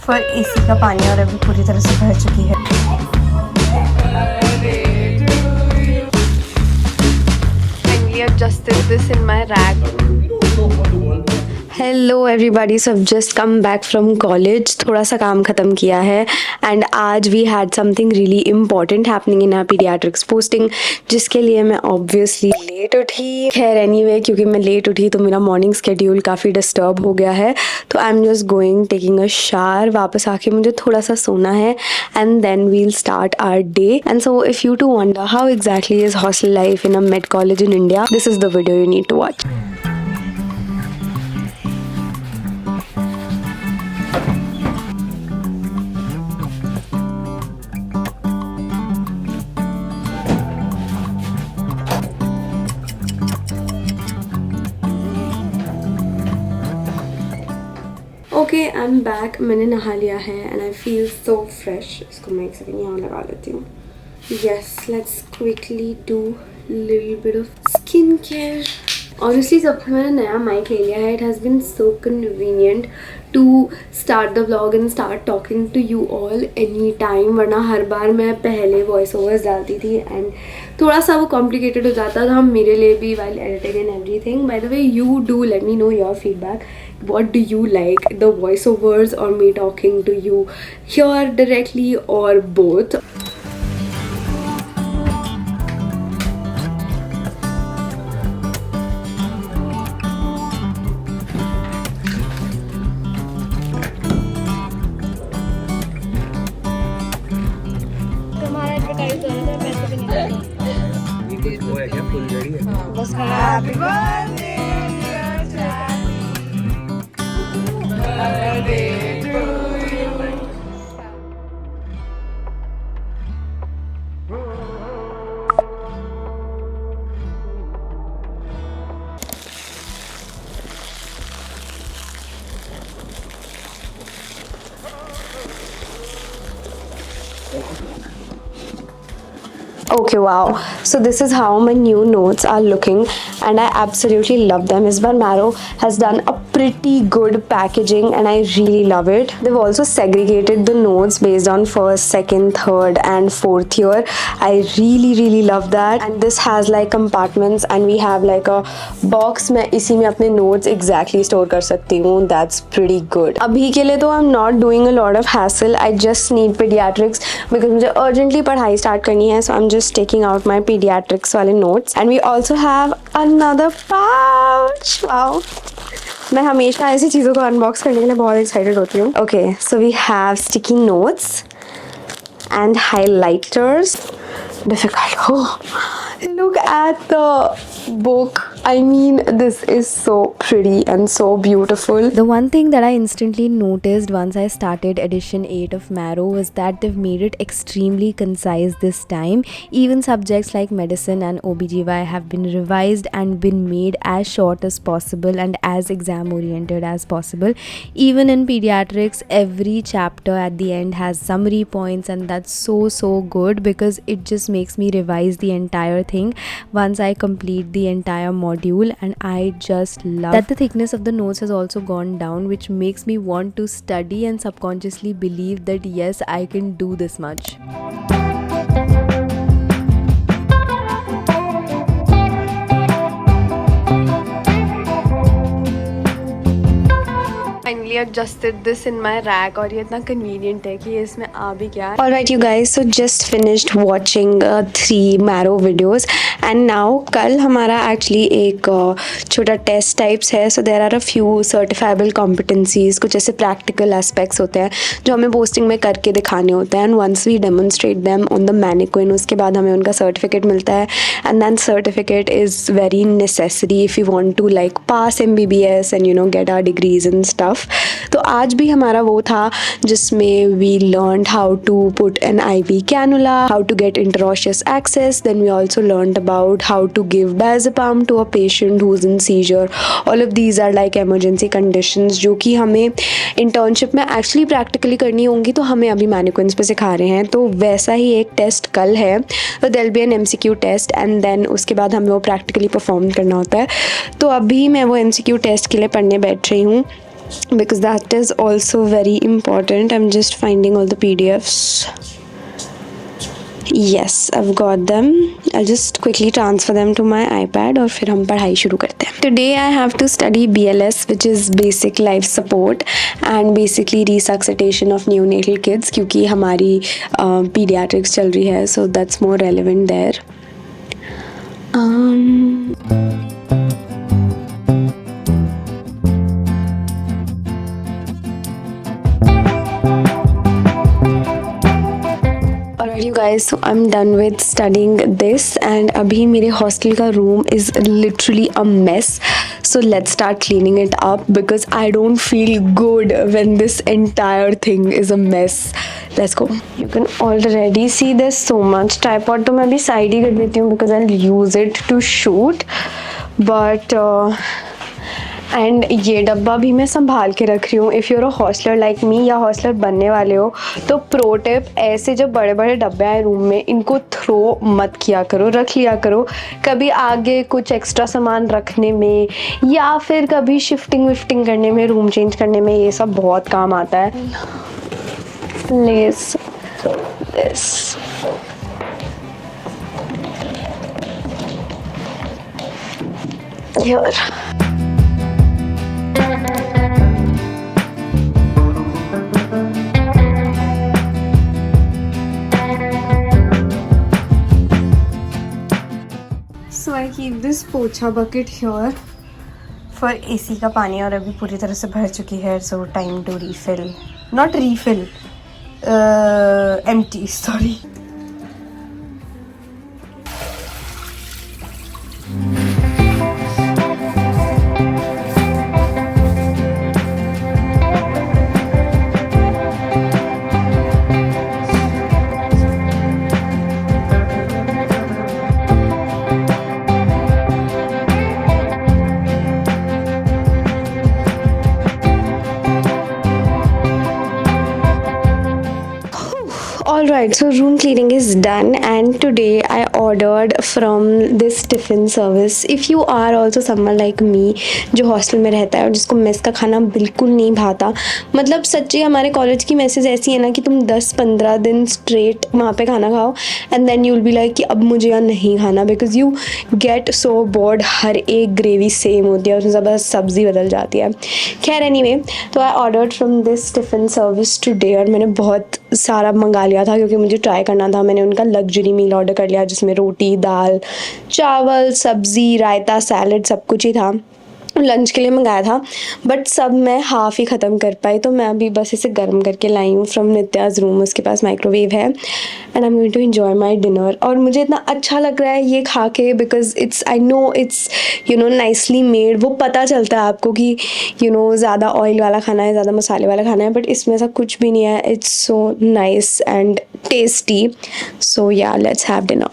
For AC का पानी और अभी पूरी तरह से भर चुकी है। Finally adjusted this in my rack. Hello everybody, सब just come back from college. थोड़ा सा काम ख़त्म किया है एंड आज we had something really important happening in our paediatrics posting, जिसके लिए मैं ऑब्वियसली लेट उठी। खैर एनीवे, क्योंकि मैं लेट उठी तो मेरा मॉर्निंग स्केड्यूल काफ़ी डिस्टर्ब हो गया है, तो I am just going taking a shower. वापस आके मुझे थोड़ा सा सोना है and then we'll start our day. And so if you too wonder how exactly is hostel life in a med college in India, this is the video you need to watch. Okay, I am back. मैंने नहा लिया है and I feel so fresh. इसको मैं एक second यहाँ लगा लेती हूँ। Yes, let's quickly do little bit of skin care. Honestly सबसे मैंने नया माइक ले लिया है। It has been so convenient to start the vlog and start talking to you all any time, वरना हर बार मैं पहले वॉइस ओवर्स डालती थी एंड थोड़ा सा वो कॉम्प्लिकेटेड हो जाता था मेरे लिए भी while editing and everything. By the way, you do let me know your feedback. What do you like, the voiceovers or me talking to you here directly or both? तुम्हारा एडवर्टाइज हो रहा है, पैसे भी नहीं वो है क्या फुलझड़ी है बस। Happy birthday Okay, wow. So this is how my new notes are looking and I absolutely love them. इस बार Marrow has done a pretty good packaging and I really love it. They've also segregated the notes based on first, second, third and fourth year. I really love that. And this has like compartments and we have like a box. मैं इसी में अपने notes exactly store कर सकती हूँ. That's pretty good. अभी के लिए तो I'm not doing a lot of hassle. I just need pediatrics because मुझे urgently पढ़ाई start करनी है. So I'm just taking out my pediatrics वाले notes and we also have another pouch. Wow. मैं हमेशा ऐसी चीज़ों को अनबॉक्स करने के लिए बहुत एक्साइटेड होती हूँ. Okay, so we have sticky notes and highlighters. Difficult. Oh, look at the book. I mean, this is so pretty and so beautiful. The one thing that I instantly noticed once I started edition 8 of Marrow was that they've made it extremely concise this time. Even subjects like medicine and OBGY have been revised and been made as short as possible and as exam oriented as possible. Even in pediatrics, every chapter at the end has summary points and that's so good because it just makes me revise the entire thing once I complete the entire module. And I just love that the thickness of the notes has also gone down, which makes me want to study and subconsciously believe that yes, I can do this much. Finally adjusted this in my rack और ये इतना convenient है कि इसमें आ भी क्या है. Alright you guys, so just finished watching 3 Marrow videos and now कल हमारा actually एक छोटा टेस्ट टाइप्स है. So there are a few certifiable competencies, कुछ ऐसे practical aspects होते हैं जो हमें पोस्टिंग में करके दिखाने होते हैं and once we demonstrate them on the mannequin, उसके बाद हमें उनका सर्टिफिकेट मिलता है and then certificate is very necessary if you want to like pass MBBS and you know get our degrees and stuff. तो आज भी हमारा वो था जिसमें we learned how to put an IV cannula, how to get interosseous access, then we also learned about how to give diazepam to a patient who's in seizure. All of these are like emergency conditions जो कि हमें internship में actually practically करनी होंगी, तो हमें अभी mannequins पे सिखा रहे हैं. तो वैसा ही एक टेस्ट कल है. तो there'll be an MCQ test and then उसके बाद हमें वो practically perform करना होता है. तो अभी मैं वो MCQ टेस्ट के लिए पढ़ने बैठ रही हूँ. because that is also very important. I'm just finding all the PDFs. Yes, I've got them. I'll just quickly transfer them to my iPad और फिर हम पढ़ाई शुरू करते हैं. Today I have to study BLS, which is basic life support, and basically resuscitation of neonatal kids क्योंकि हमारी pediatrics चल रही है, so that's more relevant there. You guys, so I'm done with studying this and अभी मेरे hostel का room is literally a mess, so let's start cleaning it up because I don't feel good when this entire thing is a mess. Let's go. You can already see there's so much. Tripod तो मैं अभी side ही कर देती हूँ because I'll use it to shoot, but and ये डब्बा भी मैं संभाल के रख रही हूँ. If you're a hosteller like me या हॉस्टलर बनने वाले हो तो प्रो टिप, ऐसे जब बड़े बड़े डब्बे आए रूम में इनको थ्रो मत किया करो, रख लिया करो. कभी आगे कुछ एक्स्ट्रा सामान रखने में या फिर कभी शिफ्टिंग विफ्टिंग करने में, रूम चेंज करने में, ये सब बहुत काम आता है. Place this. Here. So I keep this पोछा bucket here for AC का पानी और अभी पूरी तरह से भर चुकी है. So time to refill. Not refill. Empty. Sorry. Alright, so room cleaning is done and today I ordered from this tiffin service. If you are also someone like me जो हॉस्टल में रहता है और जिसको मेस का खाना बिल्कुल नहीं भाता, मतलब सच्ची हमारे कॉलेज की मैसेज ऐसी है ना कि तुम 10-15 दिन स्ट्रेट वहाँ पे खाना खाओ and then you will be like कि अब मुझे यहाँ नहीं खाना because you get so bored. हर एक ग्रेवी सेम होती है, उसमें बस सब्ज़ी बदल जाती है. खैर एनीवे, तो I ordered from this tiffin service today और मैंने बहुत सारा मंगा लिया था क्योंकि मुझे ट्राई करना था. मैंने उनका लग्जरी मील ऑर्डर कर लिया जिसमें रोटी, दाल, चावल, सब्ज़ी, रायता, सैलड सब कुछ ही था. लंच के लिए मंगाया था बट सब मैं हाफ़ ही ख़त्म कर पाई, तो मैं अभी बस इसे गर्म करके लाई हूँ फ्रॉम नित्याज़ रूम. उसके पास माइक्रोवेव है and I am going to enjoy my dinner. और मुझे इतना अच्छा लग रहा है ये खा के because it's, I know it's nicely made. वो पता चलता है आपको कि ज़्यादा ऑयल वाला खाना है, ज़्यादा मसाले वाला खाना है, बट इसमें ऐसा कुछ भी नहीं है. It's so nice and tasty. So ya, let's have dinner.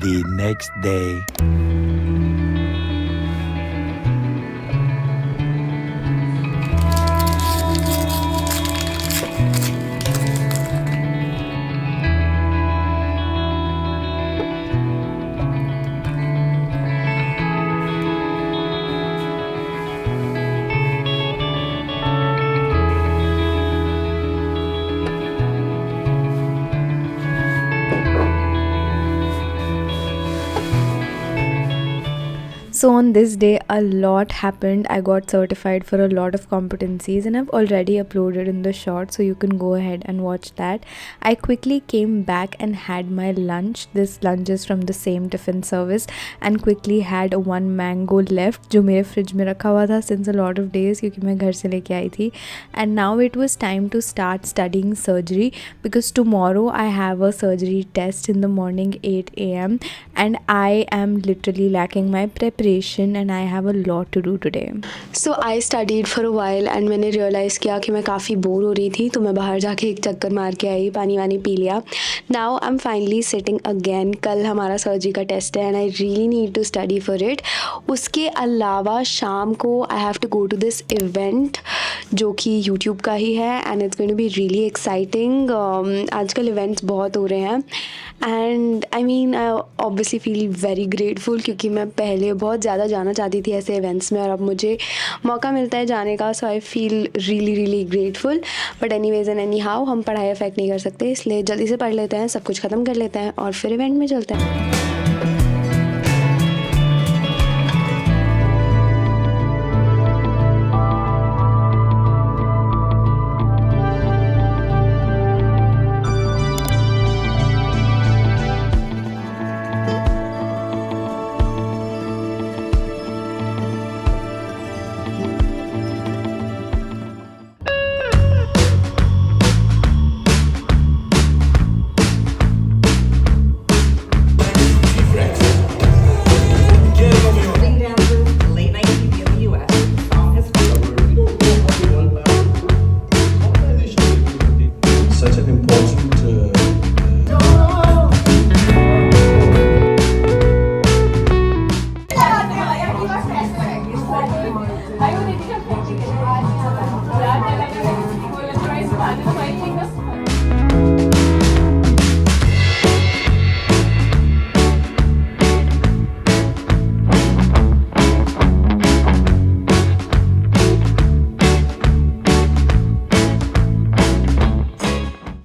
The next day. So on this day a lot happened. I got certified for a lot of competencies and I've already uploaded in the short, so you can go ahead and watch that. I quickly came back and had my lunch. This lunch is from the same tiffin service, and quickly had one mango left जो मेरे fridge में रखा हुआ था since a lot of days क्योंकि मैं घर से लेके आई थी. And now it was time to start studying surgery because tomorrow I have a surgery test in the morning 8 a.m. and I am literally lacking my preparation preparation and I have a lot to do today. So I studied for a while and मैंने realise किया कि मैं काफ़ी bore हो रही थी, तो मैं बाहर जाके एक चक्कर मार के आई, पानी वानी पी लिया. Now I am finally sitting again. कल हमारा सर्जी का टेस्ट है and I really need to study for it. उसके अलावा शाम को I have to go to this event जो कि यूट्यूब का ही है and it's going to be really exciting. आजकल इवेंट्स बहुत हो रहे हैं and I mean I obviously feel very grateful क्योंकि मैं पहले बहुत ज़्यादा जाना चाहती थी ऐसे इवेंट्स में और अब मुझे मौका मिलता है जाने का. So I feel really grateful. But anyways and anyhow हम पढ़ाई अफेक्ट नहीं कर सकते, इसलिए जल्दी से पढ़ लेते हैं, सब कुछ ख़त्म कर लेते हैं और फिर इवेंट में चलते हैं.